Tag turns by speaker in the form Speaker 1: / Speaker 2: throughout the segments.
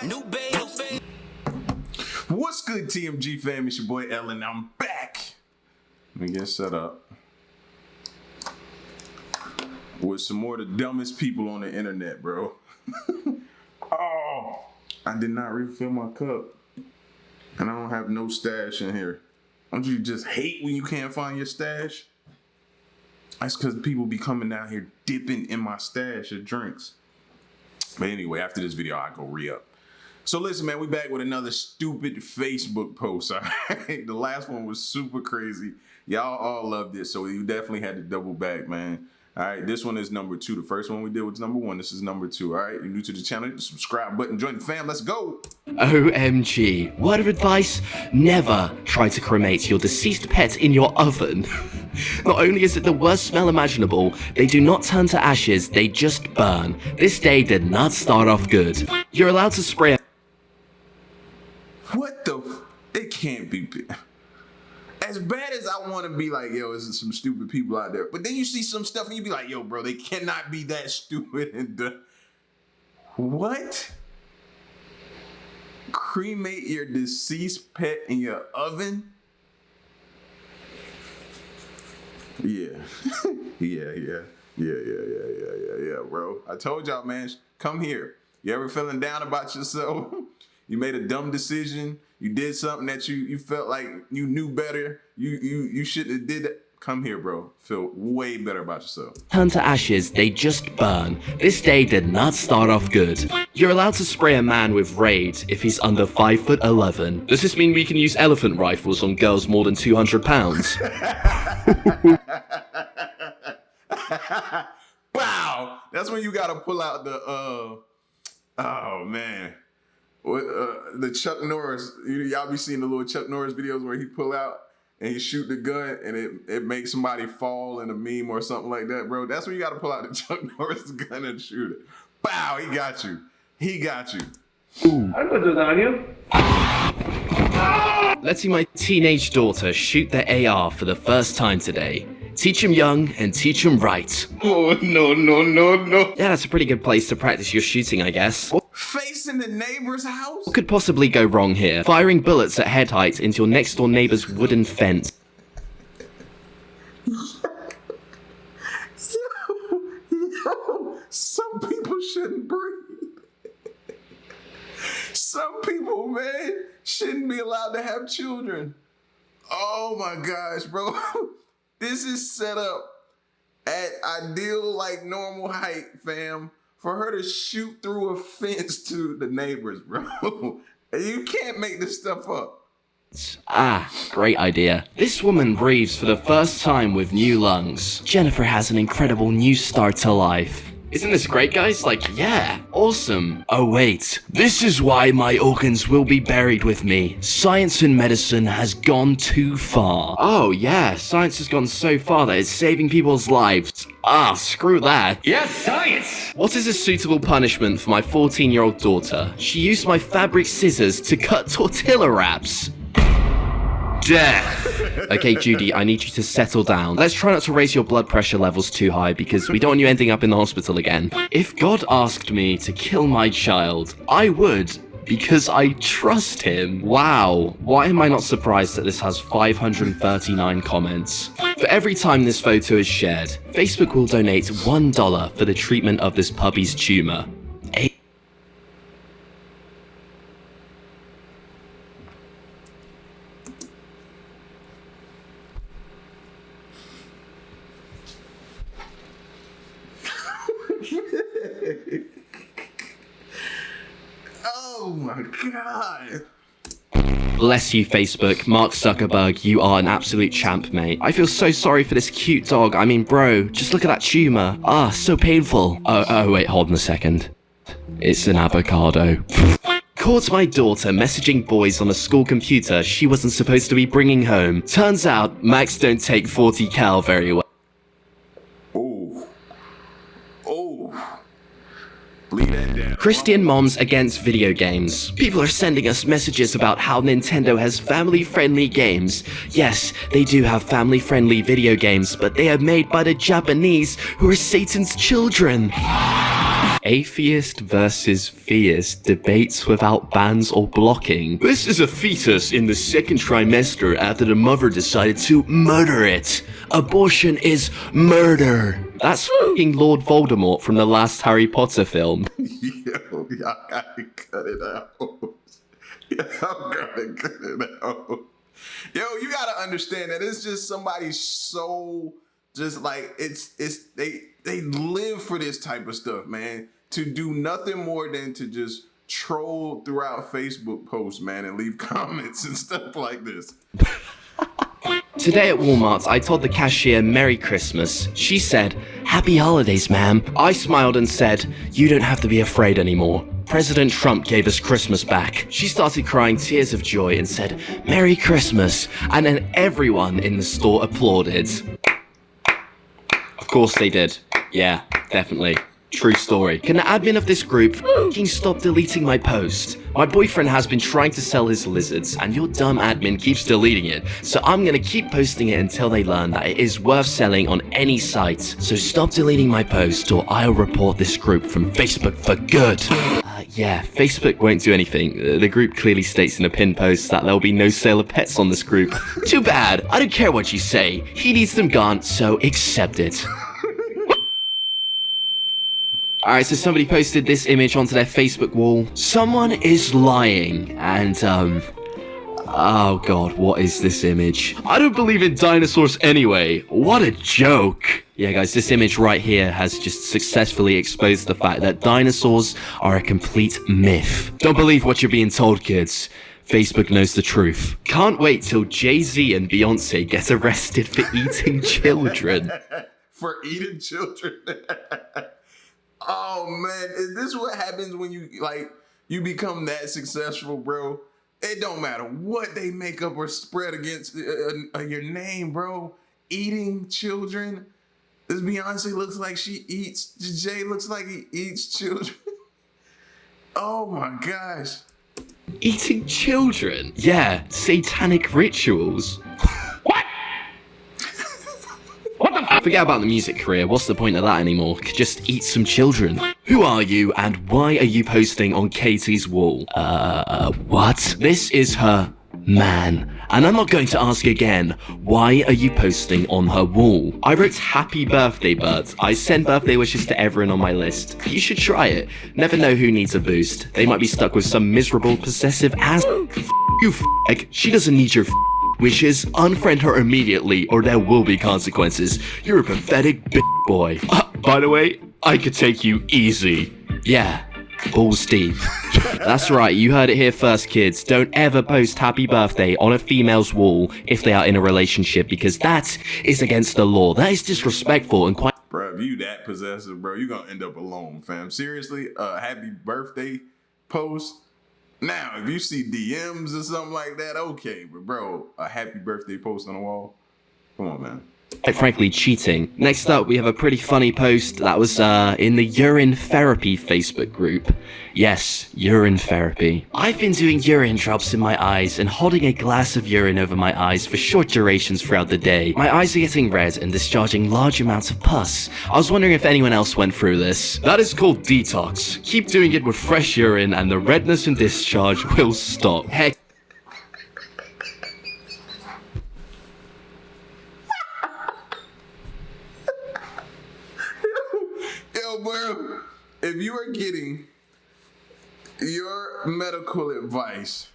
Speaker 1: new babe.
Speaker 2: What's good, TMG fam? It's your boy Ellen. I'm back. Let me get set up with some more of the dumbest people on the internet, bro. Oh, I did not refill my cup, and I don't have no stash in here. Don't you just hate when you can't find your stash? That's because people be coming down here dipping in my stash of drinks. But anyway, after this video, I go re-up. So listen, man, we back with another stupid Facebook post, all right? The last one was super crazy. Y'all all loved it, so you definitely had to double back, man. All right, this one is number 2. The first one we did was number 1. This is number 2, all right? You're new to the channel, hit the subscribe button, join the fam, let's go.
Speaker 3: OMG. Word of advice, never try to cremate your deceased pet in your oven. Not only is it the worst smell imaginable, they do not turn to ashes, they just burn. This day did not start off good. You're allowed to spray.
Speaker 2: What the it can't be. As bad as I want to be like, yo, there's some stupid people out there. But then you see some stuff and you be like, yo, bro, they cannot be that stupid. And what? Cremate your deceased pet in your oven? Yeah. Yeah, bro. I told y'all, man, come here. You ever feeling down about yourself? You made a dumb decision. You did something that you felt like you knew better. You shouldn't have did that. Come here, bro. Feel way better about yourself.
Speaker 3: Turn to ashes, they just burn. This day did not start off good. You're allowed to spray a man with Raid if he's under 5'11". Does this mean we can use elephant rifles on girls more than 200 pounds?
Speaker 2: Wow. That's when you gotta pull out the oh man. The Chuck Norris, y'all be seeing the little Chuck Norris videos where he pull out and he shoot the gun and it makes somebody fall in a meme or something like that, bro. That's when you got to pull out the Chuck Norris gun and shoot it. Bow, he got you. He got you.
Speaker 3: Ooh. I'm gonna do that on you. Letting my teenage daughter shoot the AR for the first time today. Teach him young and teach him right.
Speaker 2: Oh, no.
Speaker 3: Yeah, that's a pretty good place to practice your shooting, I guess.
Speaker 2: Facing the neighbor's house?
Speaker 3: What could possibly go wrong here? Firing bullets at head height into your next door neighbor's wooden fence.
Speaker 2: Yo, some people shouldn't breathe. Some people, man, shouldn't be allowed to have children. Oh my gosh, bro. This is set up at ideal, like, normal height, fam, for her to shoot through a fence to the neighbors, bro. You can't make this stuff up.
Speaker 3: Ah, great idea. This woman breathes for the first time with new lungs. Jennifer has an incredible new start to life. Isn't this great, guys? Like, yeah, awesome. Oh wait, this is why my organs will be buried with me. Science and medicine has gone too far. Oh yeah, science has gone so far that it's saving people's lives. Ah, screw that. Yes, science! What is a suitable punishment for my 14-year-old daughter? She used my fabric scissors to cut tortilla wraps. Death. Okay, Judy, I need you to settle down. Let's try not to raise your blood pressure levels too high because we don't want you ending up in the hospital again. If God asked me to kill my child, I would, because I trust him. Wow, why am I not surprised that this has 539 comments? For every time this photo is shared, Facebook will donate $1 for the treatment of this puppy's tumor.
Speaker 2: Oh my God.
Speaker 3: Bless you, Facebook. Mark Zuckerberg, you are an absolute champ, mate. I feel so sorry for this cute dog. I mean, bro, just look at that tumor. Ah, so painful. Oh, wait, hold on a second. It's an avocado. Caught my daughter messaging boys on a school computer she wasn't supposed to be bringing home. Turns out, Macs don't take 40 cal very well. Christian moms against video games. People are sending us messages about how Nintendo has family-friendly games. Yes, they do have family-friendly video games, but they are made by the Japanese, who are Satan's children. Atheist versus theist debates without bans or blocking. This is a fetus in the second trimester after the mother decided to murder it. Abortion is murder. That's f***ing Lord Voldemort from the last Harry Potter film.
Speaker 2: Yo, y'all gotta cut it out. Y'all gotta cut it out. Yo, you gotta understand that it's just somebody's soul. Just like they live for this type of stuff, man. To do nothing more than to just troll throughout Facebook posts, man, and leave comments and stuff like this.
Speaker 3: Today at Walmart, I told the cashier Merry Christmas. She said, Happy Holidays, ma'am. I smiled and said, You don't have to be afraid anymore. President Trump gave us Christmas back. She started crying tears of joy and said, Merry Christmas. And then everyone in the store applauded. Of course they did. Yeah, definitely. True story. Can the admin of this group f***ing stop deleting my post? My boyfriend has been trying to sell his lizards, and your dumb admin keeps deleting it, so I'm gonna keep posting it until they learn that it is worth selling on any site. So stop deleting my post, or I'll report this group from Facebook for good. Yeah, Facebook won't do anything. The group clearly states in a pinned post that there'll be no sale of pets on this group. Too bad. I don't care what you say. He needs them gone, so accept it. Alright, so somebody posted this image onto their Facebook wall. Someone is lying, and, oh god, what is this image? I don't believe in dinosaurs anyway. What a joke. Yeah, guys, this image right here has just successfully exposed the fact that dinosaurs are a complete myth. Don't believe what you're being told, kids. Facebook knows the truth. Can't wait till Jay-Z and Beyonce get arrested for eating children.
Speaker 2: For eating children? Oh man, is this what happens when you become that successful, bro? It don't matter what they make up or spread against your name, bro. Eating children. This Beyonce looks like she eats. Jay looks like he eats children. Oh my gosh.
Speaker 3: Eating children? Yeah, satanic rituals. Forget about the music career, what's the point of that anymore? Just eat some children. Who are you and why are you posting on Katie's wall? What? This is her man. And I'm not going to ask again, why are you posting on her wall? I wrote happy birthday, Bert. I send birthday wishes to everyone on my list. You should try it. Never know who needs a boost. They might be stuck with some miserable, possessive ass. You f***. She doesn't need your wishes. Unfriend her immediately or there will be consequences. You're a pathetic boy. By the way, I could take you easy. Yeah, balls deep. That's right, you heard it here first, kids. Don't ever post happy birthday on a female's wall if they are in a relationship, because that is against the law. That is disrespectful and quite...
Speaker 2: Bro, if you that possessive, bro, you're gonna end up alone, fam. Seriously, happy birthday post. Now, if you see DMs or something like that, okay. But bro, a happy birthday post on the wall? Come on, man.
Speaker 3: Quite frankly, cheating. Next up, we have a pretty funny post that was in the Urine Therapy Facebook group. Yes, urine therapy. I've been doing urine drops in my eyes and holding a glass of urine over my eyes for short durations throughout the day. My eyes are getting red and discharging large amounts of pus. I was wondering if anyone else went through this. That is called detox. Keep doing it with fresh urine and the redness and discharge will stop. Heck.
Speaker 2: Yo, bro, if you are getting your medical advice,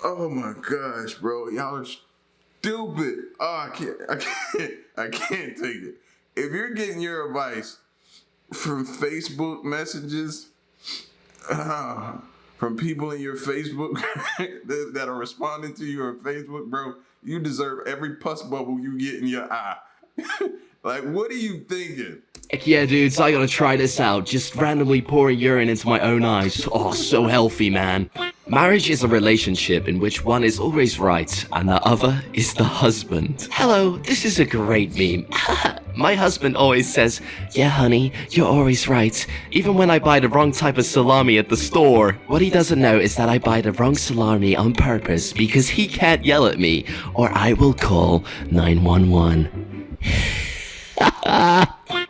Speaker 2: oh my gosh, bro, y'all are stupid. Oh, I can't take it. If you're getting your advice from Facebook messages, from people in your Facebook that are responding to you on Facebook, bro, you deserve every pus bubble you get in your eye. Like, what are you thinking?
Speaker 3: Heck yeah, dudes, I gotta try this out. Just randomly pouring urine into my own eyes. Oh, so healthy, man. Marriage is a relationship in which one is always right and the other is the husband. Hello, this is a great meme. My husband always says, yeah, honey, you're always right, even when I buy the wrong type of salami at the store. What he doesn't know is that I buy the wrong salami on purpose because he can't yell at me, or I will call 911.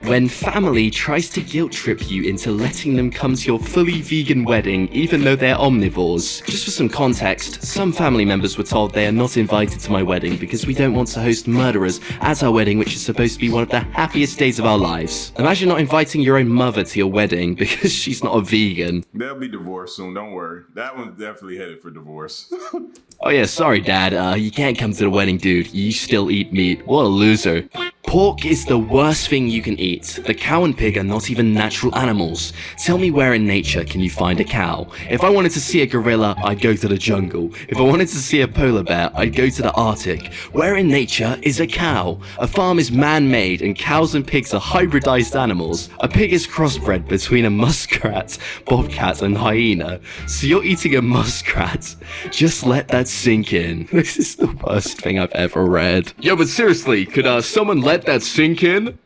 Speaker 3: When family tries to guilt trip you into letting them come to your fully vegan wedding even though they're omnivores. Just for some context, some family members were told they are not invited to my wedding because we don't want to host murderers at our wedding, which is supposed to be one of the happiest days of our lives. Imagine not inviting your own mother to your wedding because she's not a vegan.
Speaker 2: They'll be divorced soon, don't worry. That one's definitely headed for divorce.
Speaker 3: Oh yeah, sorry dad, you can't come to the wedding, dude. You still eat meat. What a loser. Pork is the worst thing you can eat. The cow and pig are not even natural animals. Tell me where in nature can you find a cow? If I wanted to see a gorilla, I'd go to the jungle. If I wanted to see a polar bear, I'd go to the Arctic. Where in nature is a cow? A farm is man-made and cows and pigs are hybridized animals. A pig is crossbred between a muskrat, bobcat and hyena. So you're eating a muskrat? Just let that sink in. This is the worst thing I've ever read. Yo, but seriously, could someone let that sink in?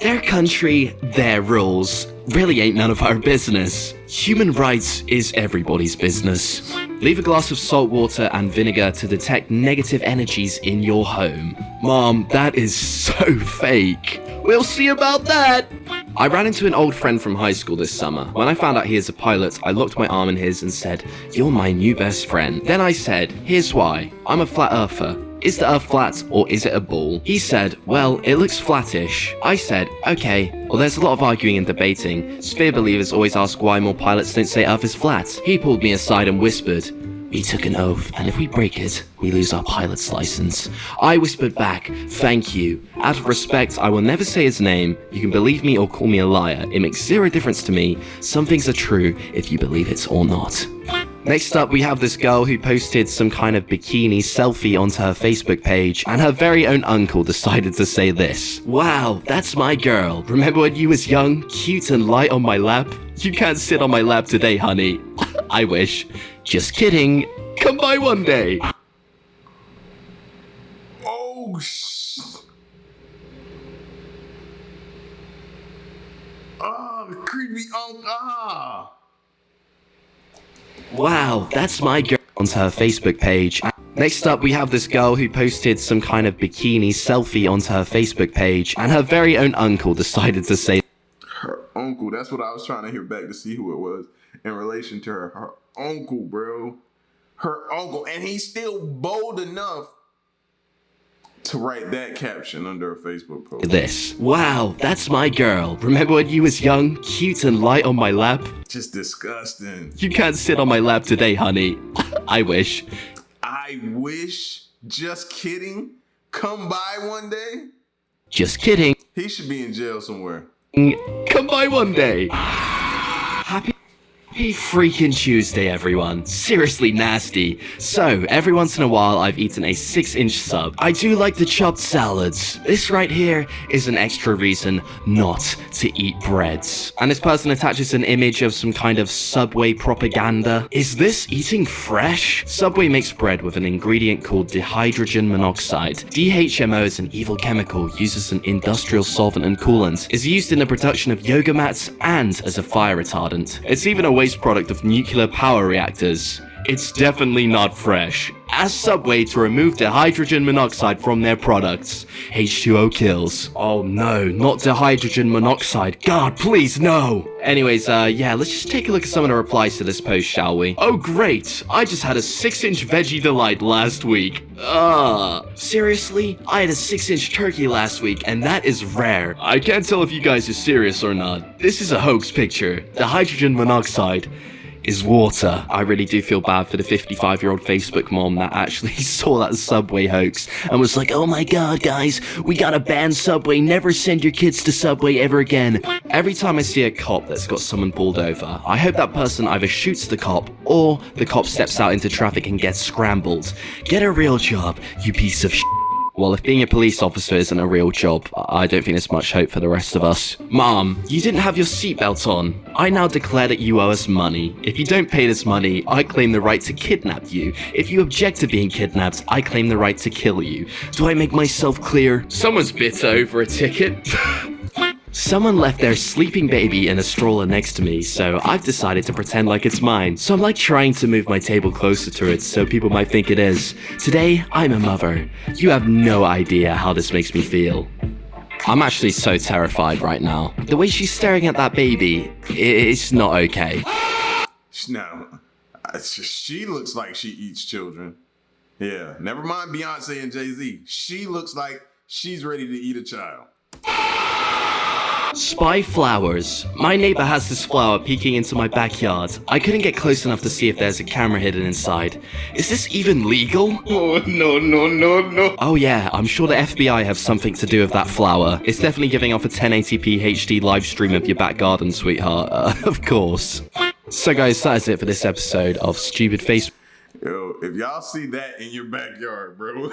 Speaker 3: Their country, their rules. Really ain't none of our business. Human rights is everybody's business. Leave a glass of salt water and vinegar to detect negative energies in your home. Mom, that is so fake. We'll see about that. I ran into an old friend from high school this summer. When I found out he is a pilot, I locked my arm in his and said, "You're my new best friend." Then I said, "Here's why. I'm a flat earther. Is the earth flat or is it a ball?" He said, "Well, it looks flattish." I said, "Okay, well there's a lot of arguing and debating. Sphere believers always ask why more pilots don't say earth is flat." He pulled me aside and whispered, "We took an oath, and if we break it, we lose our pilot's license." I whispered back, "Thank you. Out of respect, I will never say his name. You can believe me or call me a liar. It makes zero difference to me. Some things are true if you believe it or not." Next up, we have this girl who posted some kind of bikini selfie onto her Facebook page, and her very own uncle decided to say this. "Wow, that's my girl. Remember when you was young, cute and light on my lap? You can't sit on my lap today, honey." I wish. Just kidding. Come by one day.
Speaker 2: Oh, creepy uncle.
Speaker 3: Wow, that's my girl onto her Facebook page. Next up, we have this girl who posted some kind of bikini selfie onto her Facebook page, and her very own uncle decided to say,
Speaker 2: her uncle, that's what I was trying to hear back to see who it was in relation to her uncle, bro. Her uncle, and he's still bold enough to write that caption under a Facebook post.
Speaker 3: This. "Wow, that's my girl. Remember when you was young, cute and light on my lap?
Speaker 2: Just disgusting.
Speaker 3: You can't sit on my lap today, honey." I wish.
Speaker 2: I wish. Just kidding. Come by one day.
Speaker 3: Just kidding.
Speaker 2: He should be in jail somewhere.
Speaker 3: Come by one day. Happy freaking Tuesday, everyone. Seriously nasty. So, every once in a while, I've eaten a 6-inch sub. I do like the chopped salads. This right here is an extra reason not to eat breads. And this person attaches an image of some kind of Subway propaganda. Is this eating fresh? Subway makes bread with an ingredient called dihydrogen monoxide. DHMO is an evil chemical used as an industrial solvent and coolant. It's used in the production of yoga mats and as a fire retardant. It's even a waste product of nuclear power reactors. It's definitely not fresh. Ask Subway to remove the hydrogen monoxide from their products. H2O kills. Oh no, not the hydrogen monoxide. God, please, no. Anyways, yeah, let's just take a look at some of the replies to this post, shall we? "Oh great, I just had a 6-inch veggie delight last week." Seriously? I had a 6-inch turkey last week, and that is rare. I can't tell if you guys are serious or not. This is a hoax picture. The hydrogen monoxide is water. I really do feel bad for the 55-year-old Facebook mom that actually saw that Subway hoax and was like, "Oh my god, guys, we gotta ban Subway. Never send your kids to Subway ever again." Every time I see a cop that's got someone pulled over, I hope that person either shoots the cop or the cop steps out into traffic and gets scrambled. Get a real job, you piece of shit. Well, if being a police officer isn't a real job, I don't think there's much hope for the rest of us. "Mom, you didn't have your seatbelt on. I now declare that you owe us money. If you don't pay this money, I claim the right to kidnap you. If you object to being kidnapped, I claim the right to kill you. Do I make myself clear?" Someone's bitter over a ticket. Someone left their sleeping baby in a stroller next to me, so I've decided to pretend like it's mine. So I'm like trying to move my table closer to it so people might think it is. Today, I'm a mother. You have no idea how this makes me feel. I'm actually so terrified right now. The way she's staring at that baby, it's not okay.
Speaker 2: No, she looks like she eats children. Yeah, never mind Beyonce and Jay-Z. She looks like she's ready to eat a child.
Speaker 3: Spy flowers. My neighbor has this flower peeking into my backyard. I couldn't get close enough to see if there's a camera hidden inside. Is this even legal?
Speaker 2: Oh, no.
Speaker 3: Oh yeah, I'm sure the FBI have something to do with that flower. It's definitely giving off a 1080p HD live stream of your back garden, sweetheart. Of course. So guys, that is it for this episode of Stupid Face.
Speaker 2: Yo, if y'all see that in your backyard, bro,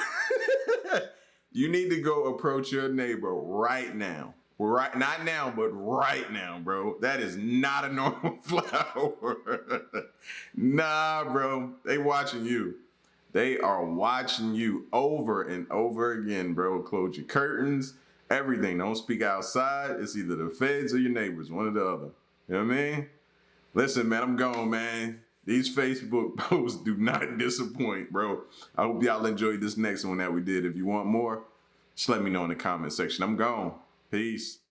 Speaker 2: you need to go approach your neighbor right now. Right, not now, but right now, bro. That is not a normal flower. Nah, bro. They watching you. They are watching you over and over again, bro. Close your curtains, everything. Don't speak outside. It's either the feds or your neighbors, one or the other. You know what I mean? Listen, man, I'm gone, man. These Facebook posts do not disappoint, bro. I hope y'all enjoyed this next one that we did. If you want more, just let me know in the comment section. I'm gone. Peace.